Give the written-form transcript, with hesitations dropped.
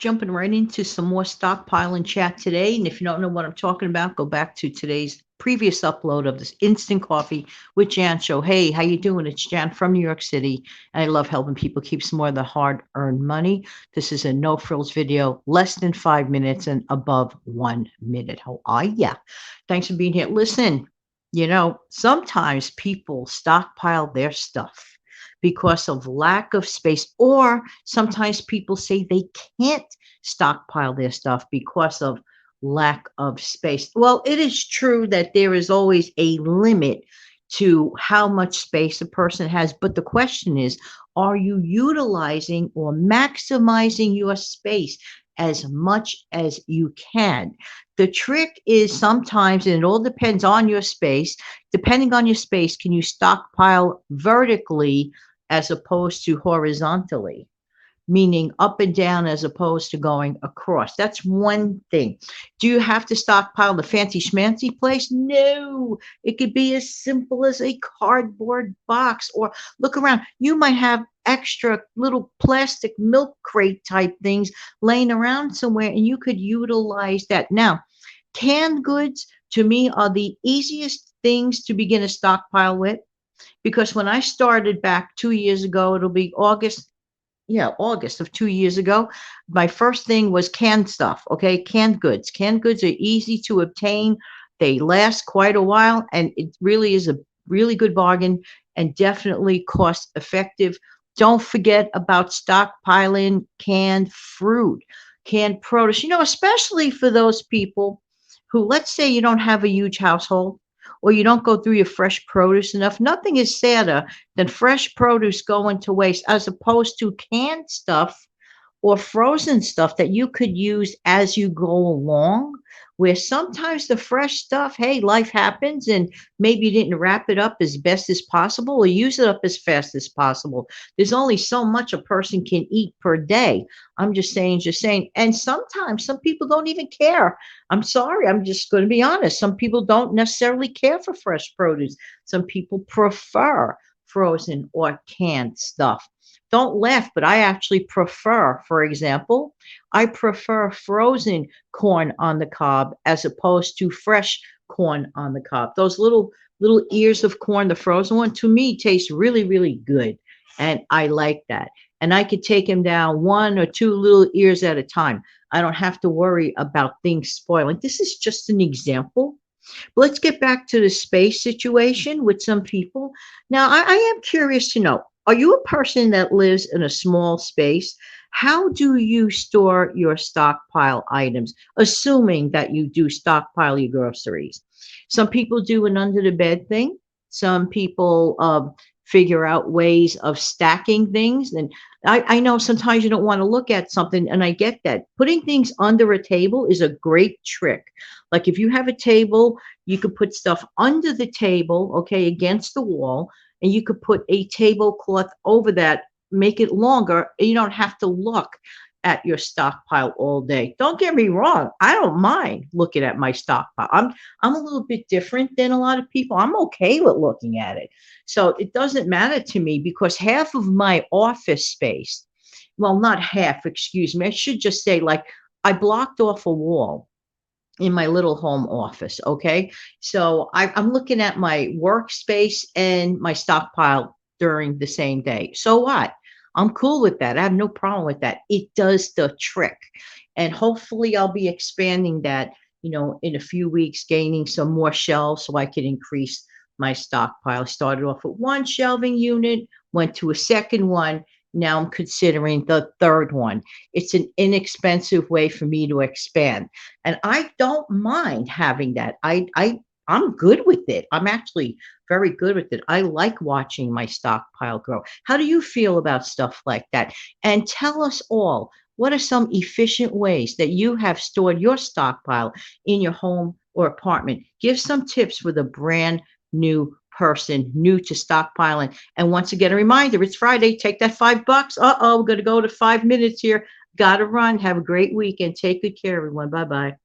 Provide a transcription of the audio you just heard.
Jumping right into some more stockpile and chat today. And if you don't know what I'm talking about, go back to today's previous upload of this instant coffee with Jan show. Hey, how you doing? It's Jan from New York City, and I love helping people keep some more of the hard-earned money. This is a no frills video, less than 5 minutes and above 1 minute. How are ya? Thanks for being here. Listen, sometimes people stockpile their stuff because of lack of space, or sometimes people say they can't stockpile their stuff because of lack of space. Well, it is true that there is always a limit to how much space a person has, but the question is, are you utilizing or maximizing your space as much as you can? The trick is sometimes, and it all depends on your space, depending on your space, can you stockpile vertically as opposed to horizontally, meaning up and down as opposed to going across? That's one thing. Do you have to stockpile the fancy schmancy place? No, it could be as simple as a cardboard box, or look around. You might have extra little plastic milk crate type things laying around somewhere, and you could utilize that. Now, canned goods to me are the easiest things to begin a stockpile with, because when I started back 2 years ago, it'll be August. Yeah, August of 2 years ago, my first thing was canned stuff. Okay, canned goods. Canned goods are easy to obtain. They last quite a while, and it really is a really good bargain and definitely cost effective. Don't forget about stockpiling canned fruit, canned produce, especially for those people who, let's say, you don't have a huge household, or you don't go through your fresh produce enough. Nothing is sadder than fresh produce going to waste, as opposed to canned stuff or frozen stuff that you could use as you go along, where sometimes the fresh stuff, hey, life happens, and maybe you didn't wrap it up as best as possible or use it up as fast as possible. There's only so much a person can eat per day. I'm just saying. And sometimes some people don't even care. I'm sorry, I'm just going to be honest. Some people don't necessarily care for fresh produce. Some people prefer frozen or canned stuff. Don't laugh, but I actually prefer, for example, I prefer frozen corn on the cob as opposed to fresh corn on the cob. Those little ears of corn, the frozen one, to me taste really, really good. And I like that. And I could take them down one or two little ears at a time. I don't have to worry about things spoiling. This is just an example. But let's get back to the space situation with some people. Now, I am curious to know, are you a person that lives in a small space? How do you store your stockpile items, assuming that you do stockpile your groceries? Some people do an under the bed thing. Some people figure out ways of stacking things. And I know sometimes you don't want to look at something, and I get that. Putting things under a table is a great trick. Like if you have a table, you could put stuff under the table, okay, against the wall, and you could put a tablecloth over that, make it longer. And you don't have to look at your stockpile all day. Don't get me wrong, I don't mind looking at my stockpile. I'm a little bit different than a lot of people. I'm okay with looking at it. So it doesn't matter to me, because half of my office space, well, not half, excuse me, I should just say, like, I blocked off a wall in my little home office. Okay. So I'm looking at my workspace and my stockpile during the same day. So what? I'm cool with that. I have no problem with that. It does the trick. And hopefully I'll be expanding that, in a few weeks, gaining some more shelves so I can increase my stockpile. Started off with one shelving unit, went to a second one. Now I'm considering the third one. It's an inexpensive way for me to expand. And I don't mind having that. I'm good with it. I'm actually very good with it. I like watching my stockpile grow. How do you feel about stuff like that? And tell us all, what are some efficient ways that you have stored your stockpile in your home or apartment? Give some tips for the brand new person, new to stockpiling. And once again, a reminder, it's Friday. Take that $5. Uh-oh, we're going to go to 5 minutes here. Got to run. Have a great weekend. Take good care, everyone. Bye-bye.